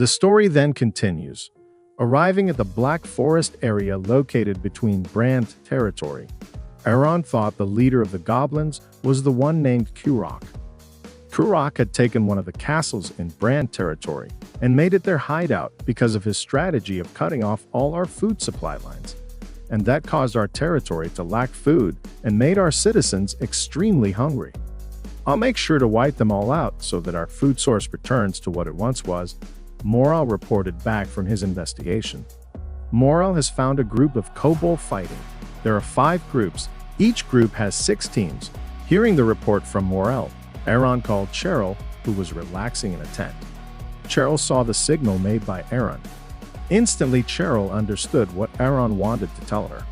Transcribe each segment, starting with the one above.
The story then continues. Arriving at the Black Forest area located between Brand territory, Aaron thought the leader of the goblins was the one named Kurok. Kurok had taken one of the castles in Brand territory and made it their hideout because of his strategy of cutting off all our food supply lines. And that caused our territory to lack food and made our citizens extremely hungry. I'll make sure to wipe them all out so that our food source returns to what it once was, Morel reported back from his investigation. Morel has found a group of kobold fighting. There are 5 groups. Each group has 6 teams. Hearing the report from Morel, Aaron called Cheryl, who was relaxing in a tent. Cheryl saw the signal made by Aaron. Instantly, Cheryl understood what Aaron wanted to tell her.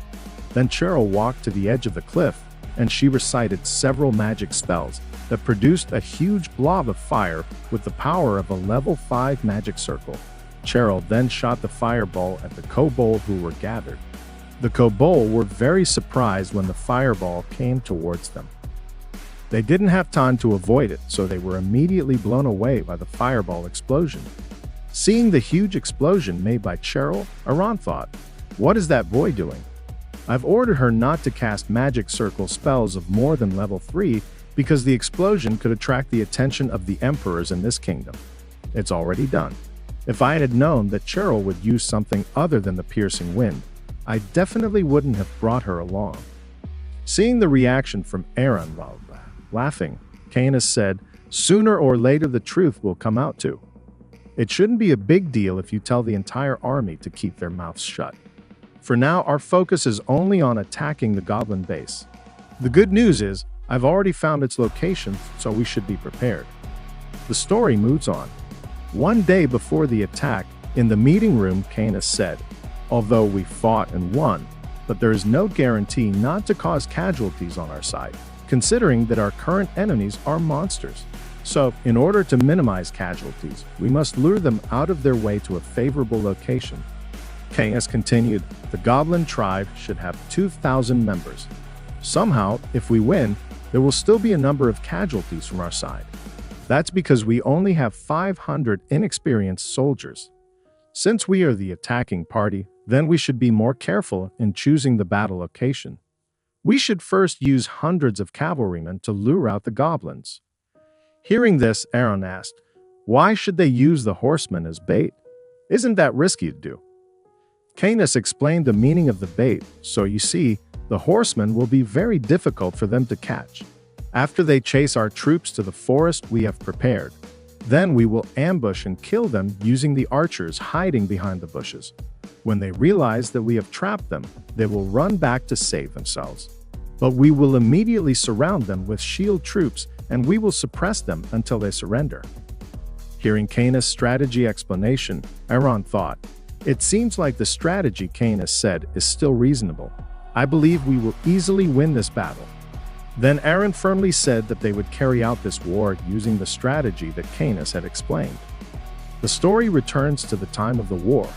Then Cheryl walked to the edge of the cliff, and she recited several magic spells that produced a huge blob of fire with the power of a level 5 magic circle. Cheryl then shot the fireball at the kobold who were gathered. The kobold were very surprised when the fireball came towards them. They didn't have time to avoid it, so they were immediately blown away by the fireball explosion. Seeing the huge explosion made by Cheryl, Aaron thought, "What is that boy doing? I've ordered her not to cast magic circle spells of more than level 3 because the explosion could attract the attention of the emperors in this kingdom. It's already done. If I had known that Cheryl would use something other than the piercing wind, I definitely wouldn't have brought her along." Seeing the reaction from Aaron while laughing, Canis said, "Sooner or later the truth will come out too. It shouldn't be a big deal if you tell the entire army to keep their mouths shut. For now, our focus is only on attacking the goblin base. The good news is, I've already found its location, so we should be prepared." The story moves on. One day before the attack, in the meeting room, Canis said, "Although we fought and won, but there is no guarantee not to cause casualties on our side, considering that our current enemies are monsters. So, in order to minimize casualties, we must lure them out of their way to a favorable location." Canis continued, "The goblin tribe should have 2,000 members. Somehow, if we win, there will still be a number of casualties from our side. That's because we only have 500 inexperienced soldiers. Since we are the attacking party, then we should be more careful in choosing the battle location. We should first use hundreds of cavalrymen to lure out the goblins." Hearing this, Aaron asked, "Why should they use the horsemen as bait? Isn't that risky to do?" Canis explained the meaning of the bait, so you see, the horsemen will be very difficult for them to catch. After they chase our troops to the forest we have prepared, then we will ambush and kill them using the archers hiding behind the bushes. When they realize that we have trapped them, they will run back to save themselves. But we will immediately surround them with shield troops and we will suppress them until they surrender." Hearing Canis' strategy explanation, Aaron thought, "It seems like the strategy Canis said is still reasonable. I believe we will easily win this battle." Then Aaron firmly said that they would carry out this war using the strategy that Canis had explained. The story returns to the time of the war.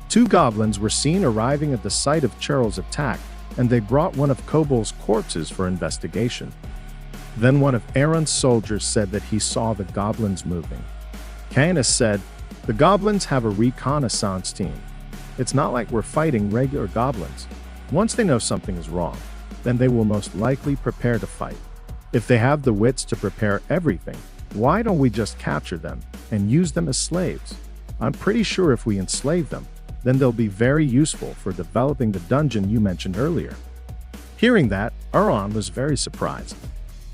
2 goblins were seen arriving at the site of Cheryl's attack, and they brought one of Kobold's corpses for investigation. Then one of Aaron's soldiers said that he saw the goblins moving. Canis said, "The goblins have a reconnaissance team. It's not like we're fighting regular goblins. Once they know something is wrong, then they will most likely prepare to fight. If they have the wits to prepare everything, why don't we just capture them and use them as slaves? I'm pretty sure if we enslave them, then they'll be very useful for developing the dungeon you mentioned earlier." Hearing that, Aaron was very surprised.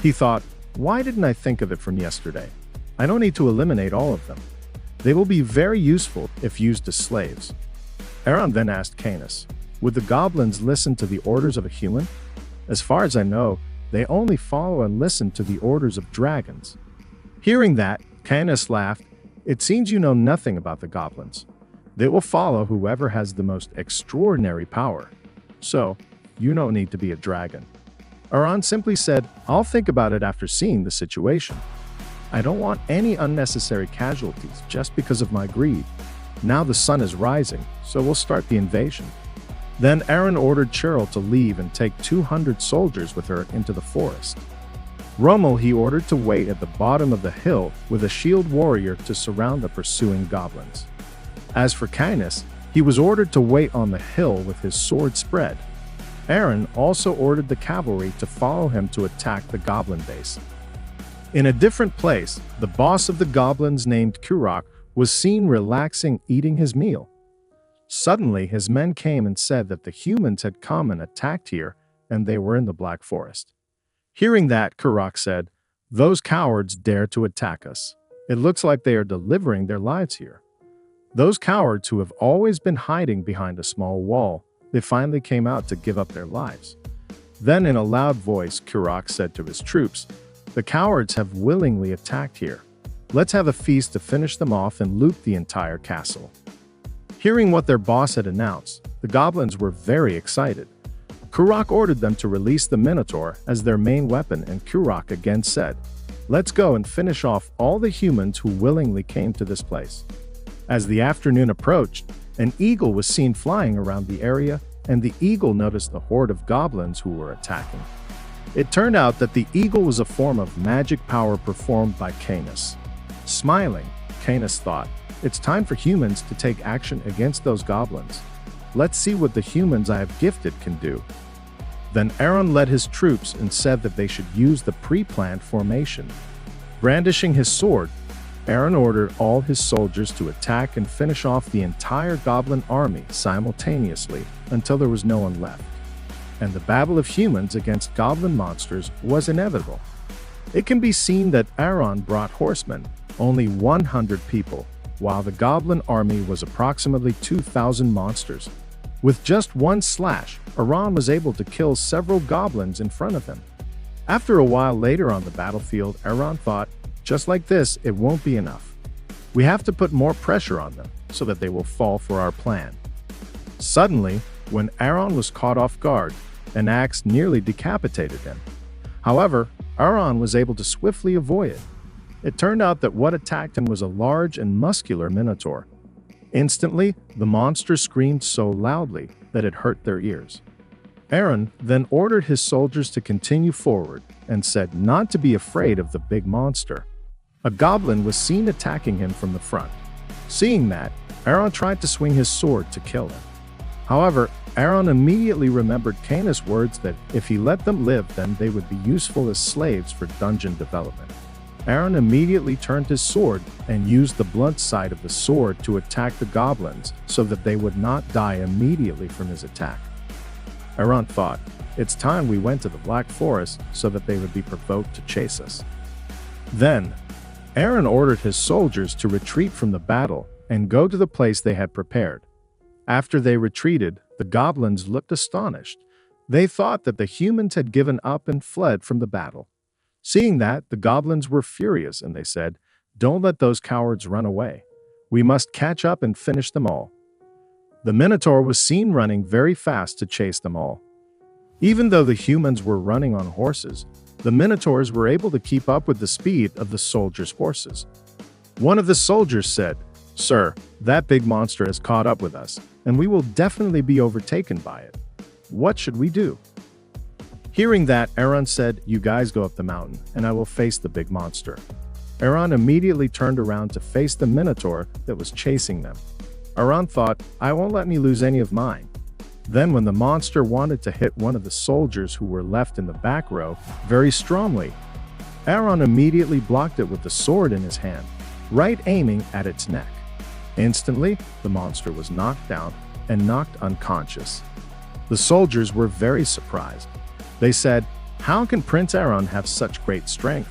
He thought, "Why didn't I think of it from yesterday? I don't need to eliminate all of them. They will be very useful if used as slaves." Aaron then asked Canis, "Would the goblins listen to the orders of a human? As far as I know, they only follow and listen to the orders of dragons." Hearing that, Canis laughed, "It seems you know nothing about the goblins. They will follow whoever has the most extraordinary power. So, you don't need to be a dragon." Aaron simply said, "I'll think about it after seeing the situation. I don't want any unnecessary casualties just because of my greed. Now the sun is rising, so we'll start the invasion." Then Aaron ordered Cheryl to leave and take 200 soldiers with her into the forest. Rommel he ordered to wait at the bottom of the hill with a shield warrior to surround the pursuing goblins. As for Canis, he was ordered to wait on the hill with his sword spread. Aaron also ordered the cavalry to follow him to attack the goblin base. In a different place, the boss of the goblins named Kurok was seen relaxing eating his meal. Suddenly, his men came and said that the humans had come and attacked here, and they were in the Black Forest. Hearing that, Kurok said, "Those cowards dare to attack us. It looks like they are delivering their lives here." Those cowards who have always been hiding behind a small wall, they finally came out to give up their lives. Then in a loud voice, Kurok said to his troops, "The cowards have willingly attacked here. Let's have a feast to finish them off and loot the entire castle." Hearing what their boss had announced, the goblins were very excited. Kurok ordered them to release the Minotaur as their main weapon, and Kurok again said, "Let's go and finish off all the humans who willingly came to this place." As the afternoon approached, an eagle was seen flying around the area, and the eagle noticed the horde of goblins who were attacking. It turned out that the eagle was a form of magic power performed by Canis. Smiling, Canis thought, "It's time for humans to take action against those goblins. Let's see what the humans I have gifted can do." Then Aaron led his troops and said that they should use the pre-planned formation. Brandishing his sword, Aaron ordered all his soldiers to attack and finish off the entire goblin army simultaneously until there was no one left. And the battle of humans against goblin monsters was inevitable. It can be seen that Aaron brought horsemen, only 100 people, while the goblin army was approximately 2,000 monsters. With just one slash, Aaron was able to kill several goblins in front of him. After a while later on the battlefield, Aaron thought, "Just like this, it won't be enough. We have to put more pressure on them so that they will fall for our plan." Suddenly, when Aaron was caught off guard, an axe nearly decapitated him. However, Aaron was able to swiftly avoid it. It turned out that what attacked him was a large and muscular minotaur. Instantly, the monster screamed so loudly that it hurt their ears. Aaron then ordered his soldiers to continue forward and said not to be afraid of the big monster. A goblin was seen attacking him from the front. Seeing that, Aaron tried to swing his sword to kill him. However, Aaron immediately remembered Canis' words that if he let them live, then they would be useful as slaves for dungeon development. Aaron immediately turned his sword and used the blunt side of the sword to attack the goblins so that they would not die immediately from his attack. Aaron thought, "It's time we went to the Black Forest so that they would be provoked to chase us." Then, Aaron ordered his soldiers to retreat from the battle and go to the place they had prepared. After they retreated, the goblins looked astonished. They thought that the humans had given up and fled from the battle. Seeing that, the goblins were furious and they said, "Don't let those cowards run away. We must catch up and finish them all." The Minotaur was seen running very fast to chase them all. Even though the humans were running on horses, the Minotaurs were able to keep up with the speed of the soldiers' horses. One of the soldiers said, "Sir, that big monster has caught up with us, and we will definitely be overtaken by it. What should we do?" Hearing that, Aaron said, "You guys go up the mountain, and I will face the big monster." Aaron immediately turned around to face the Minotaur that was chasing them. Aaron thought, "I won't let me lose any of mine." Then when the monster wanted to hit one of the soldiers who were left in the back row very strongly, Aaron immediately blocked it with the sword in his hand, right aiming at its neck. Instantly, the monster was knocked down and knocked unconscious. The soldiers were very surprised. They said, "How can Prince Aaron have such great strength?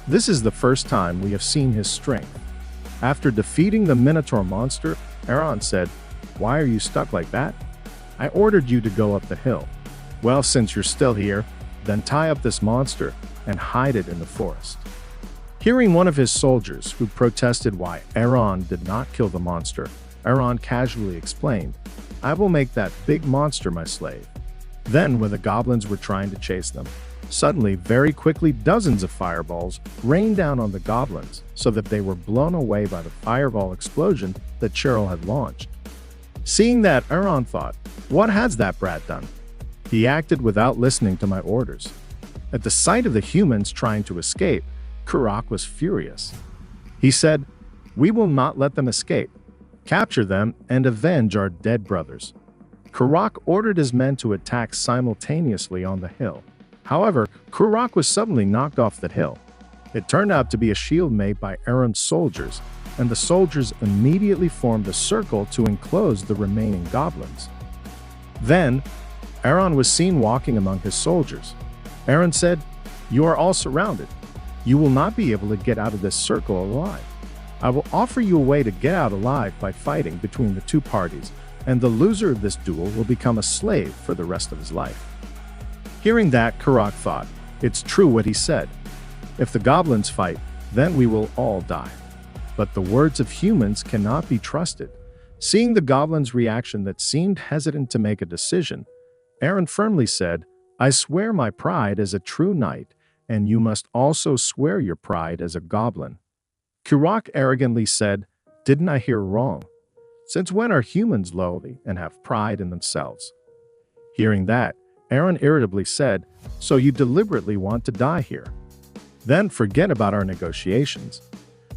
This is the first time we have seen his strength." After defeating the Minotaur monster, Aaron said, "Why are you stuck like that? I ordered you to go up the hill. Well, since you're still here, then tie up this monster and hide it in the forest." Hearing one of his soldiers who protested why Aaron did not kill the monster, Aaron casually explained, "I will make that big monster my slave." Then, when the goblins were trying to chase them, suddenly, very quickly, dozens of fireballs rained down on the goblins so that they were blown away by the fireball explosion that Cheryl had launched. Seeing that, Aaron thought, "What has that brat done? He acted without listening to my orders." At the sight of the humans trying to escape, Kurok was furious. He said, "We will not let them escape. Capture them and avenge our dead brothers." Kurok ordered his men to attack simultaneously on the hill. However, Kurok was suddenly knocked off that hill. It turned out to be a shield made by Aaron's soldiers, and the soldiers immediately formed a circle to enclose the remaining goblins. Then, Aaron was seen walking among his soldiers. Aaron said, "You are all surrounded. You will not be able to get out of this circle alive. I will offer you a way to get out alive by fighting between the two parties, and the loser of this duel will become a slave for the rest of his life." Hearing that, Kurok thought, it's true what he said. If the goblins fight, then we will all die. But the words of humans cannot be trusted. Seeing the goblins' reaction that seemed hesitant to make a decision, Aaron firmly said, "I swear my pride as a true knight, and you must also swear your pride as a goblin." Kurok arrogantly said, "Didn't I hear wrong? Since when are humans lowly and have pride in themselves?" Hearing that, Aaron irritably said, "So you deliberately want to die here? Then forget about our negotiations."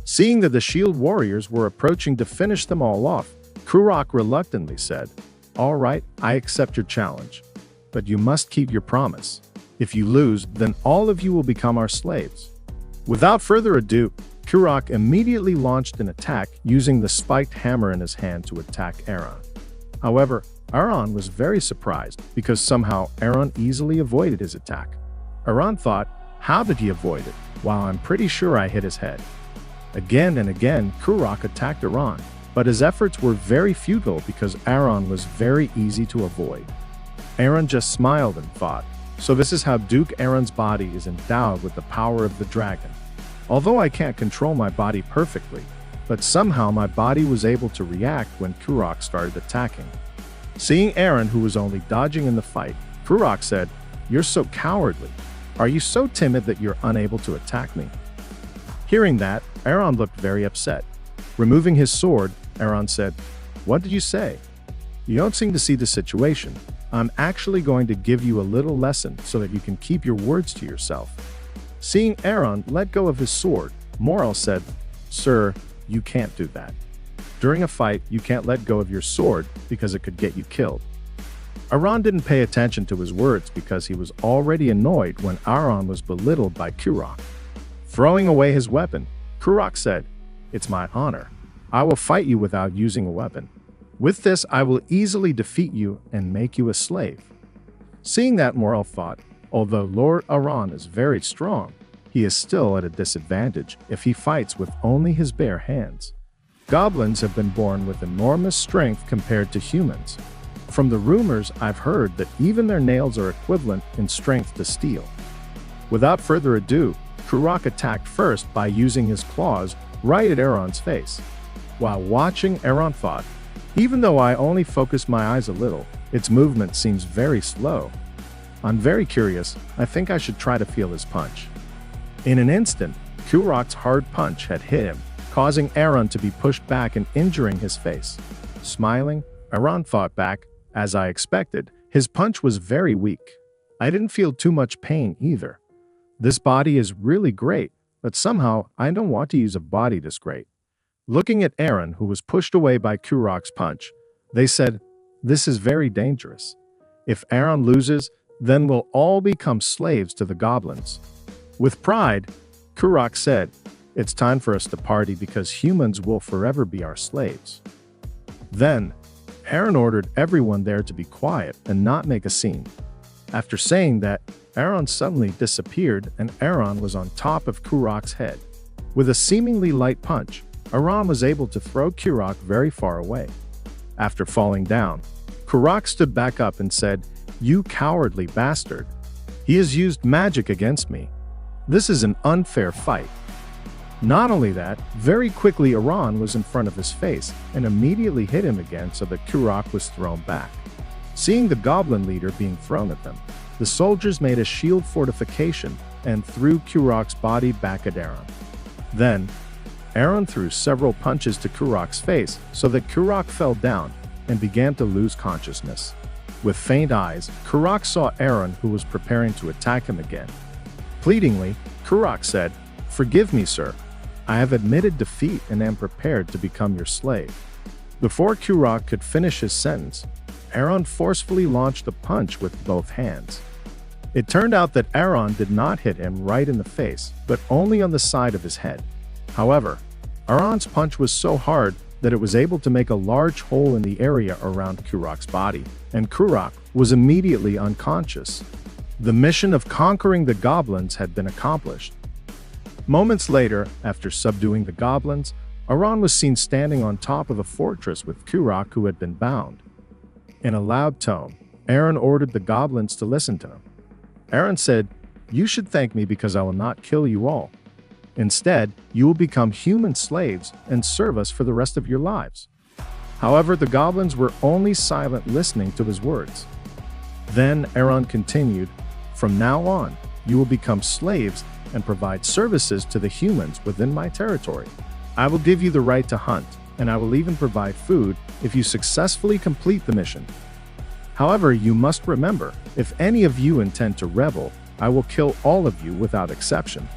Seeing that the shield warriors were approaching to finish them all off, Kurok reluctantly said, "All right, I accept your challenge. But you must keep your promise. If you lose, then all of you will become our slaves." Without further ado, Kurok immediately launched an attack using the spiked hammer in his hand to attack Aaron. However, Aaron was very surprised because somehow Aaron easily avoided his attack. Aaron thought, "How did he avoid it? While I'm pretty sure I hit his head." Again and again, Kurok attacked Aaron, but his efforts were very futile because Aaron was very easy to avoid. Aaron just smiled and thought, "So this is how Duke Aaron's body is endowed with the power of the dragon. Although I can't control my body perfectly, but somehow my body was able to react when Kurok started attacking." Seeing Aaron, who was only dodging in the fight, Kurok said, "You're so cowardly. Are you so timid that you're unable to attack me?" Hearing that, Aaron looked very upset. Removing his sword, Aaron said, "What did you say? You don't seem to see the situation. I'm actually going to give you a little lesson so that you can keep your words to yourself." Seeing Aaron let go of his sword, Morel said, "Sir, you can't do that. During a fight, you can't let go of your sword because it could get you killed." Aaron didn't pay attention to his words because he was already annoyed when Aaron was belittled by Kurok. Throwing away his weapon, Kurok said, "It's my honor. I will fight you without using a weapon. With this, I will easily defeat you and make you a slave." Seeing that, Morel thought, although Lord Aaron is very strong, he is still at a disadvantage if he fights with only his bare hands. Goblins have been born with enormous strength compared to humans. From the rumors, I've heard that even their nails are equivalent in strength to steel. Without further ado, Kurok attacked first by using his claws right at Aaron's face. While watching, Aaron thought, "Even though I only focused my eyes a little, its movement seems very slow. I'm very curious. I think I should try to feel his punch." In an instant, Kurok's hard punch had hit him, causing Aaron to be pushed back and injuring his face. Smiling, Aaron fought back. As I expected, his punch was very weak. I didn't feel too much pain either. This body is really great, but somehow I don't want to use a body this great. Looking at Aaron, who was pushed away by Kurok's punch, they said, "This is very dangerous. If Aaron loses, then we'll all become slaves to the goblins." With pride, Kurok said, "It's time for us to party because humans will forever be our slaves." Then, Aaron ordered everyone there to be quiet and not make a scene. After saying that, Aaron suddenly disappeared and Aaron was on top of Kurok's head. With a seemingly light punch, Aaron was able to throw Kurok very far away. After falling down, Kurok stood back up and said, "You cowardly bastard. He has used magic against me. This is an unfair fight." Not only that, very quickly Aaron was in front of his face and immediately hit him again so that Kurok was thrown back. Seeing the goblin leader being thrown at them, the soldiers made a shield fortification and threw Kurok's body back at Aaron. Then, Aaron threw several punches to Kurok's face so that Kurok fell down and began to lose consciousness. With faint eyes, Kurok saw Aaron, who was preparing to attack him again. Pleadingly, Kurok said, "Forgive me, sir. I have admitted defeat and am prepared to become your slave." Before Kurok could finish his sentence, Aaron forcefully launched a punch with both hands. It turned out that Aaron did not hit him right in the face, but only on the side of his head. However, Aaron's punch was so hard that it was able to make a large hole in the area around Kurok's body, and Kurok was immediately unconscious. The mission of conquering the goblins had been accomplished. Moments later, after subduing the goblins, Aaron was seen standing on top of a fortress with Kurok, who had been bound. In a loud tone, Aaron ordered the goblins to listen to him. Aaron said, "You should thank me because I will not kill you all. Instead, you will become human slaves and serve us for the rest of your lives." However, the goblins were only silent, listening to his words. Then Aaron continued, "From now on, you will become slaves and provide services to the humans within my territory. I will give you the right to hunt, and I will even provide food if you successfully complete the mission. However, you must remember, if any of you intend to rebel, I will kill all of you without exception."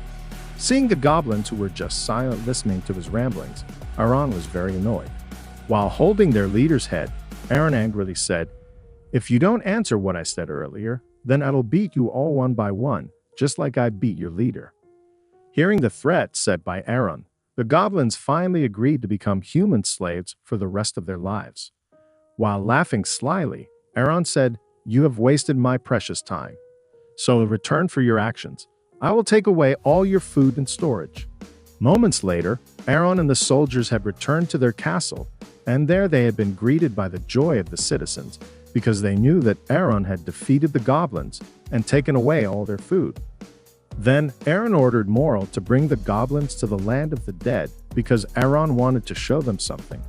Seeing the goblins, who were just silent listening to his ramblings, Aaron was very annoyed. While holding their leader's head, Aaron angrily said, "If you don't answer what I said earlier, then I will beat you all one by one, just like I beat your leader." Hearing the threat said by Aaron, the goblins finally agreed to become human slaves for the rest of their lives. While laughing slyly, Aaron said, "You have wasted my precious time. So in return for your actions, I will take away all your food and storage." Moments later, Aaron and the soldiers had returned to their castle, and there they had been greeted by the joy of the citizens because they knew that Aaron had defeated the goblins and taken away all their food. Then Aaron ordered Moral to bring the goblins to the land of the dead because Aaron wanted to show them something.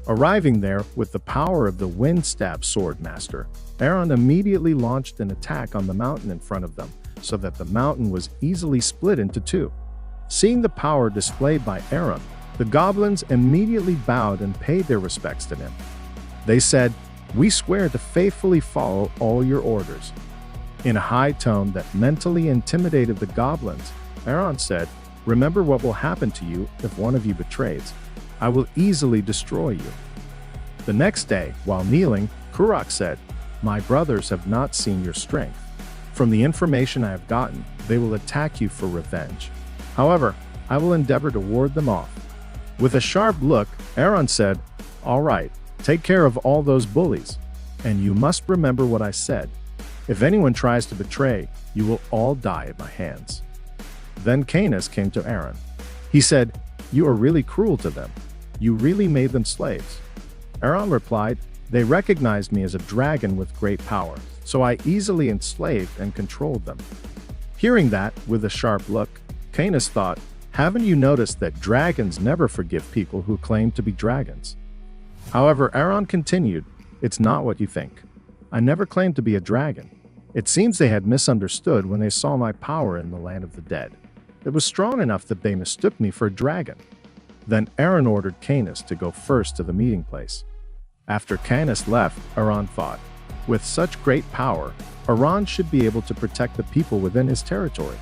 Arriving there with the power of the Windstab Sword Master, Aaron immediately launched an attack on the mountain in front of them so that the mountain was easily split into two. Seeing the power displayed by Aaron, the goblins immediately bowed and paid their respects to him. They said, "We swear to faithfully follow all your orders." In a high tone that mentally intimidated the goblins, Aaron said, "Remember what will happen to you if one of you betrays. I will easily destroy you." The next day, while kneeling, Kurok said, "My brothers have not seen your strength. From the information I have gotten, they will attack you for revenge. However, I will endeavor to ward them off." With a sharp look, Aaron said, "All right, take care of all those bullies. And you must remember what I said. If anyone tries to betray, you will all die at my hands." Then Canis came to Aaron. He said, "You are really cruel to them. You really made them slaves." Aaron replied, "They recognized me as a dragon with great power, so I easily enslaved and controlled them." Hearing that, with a sharp look, Canis thought, "Haven't you noticed that dragons never forgive people who claim to be dragons?" However, Aaron continued, "It's not what you think. I never claimed to be a dragon. It seems they had misunderstood when they saw my power in the land of the dead. It was strong enough that they mistook me for a dragon." Then Aaron ordered Canis to go first to the meeting place. After Canis left, Aaron thought, with such great power, Aaron should be able to protect the people within his territory.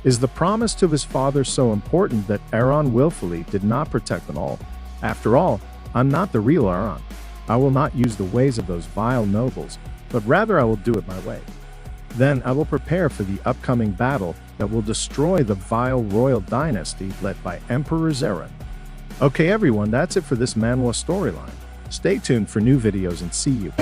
Is the promise to his father so important that Aaron willfully did not protect them all? After all, I'm not the real Aaron. I will not use the ways of those vile nobles, but rather I will do it my way. Then I will prepare for the upcoming battle that will destroy the vile royal dynasty led by Emperor Zeren. Okay everyone, that's it for this manhwa storyline. Stay tuned for new videos and see you.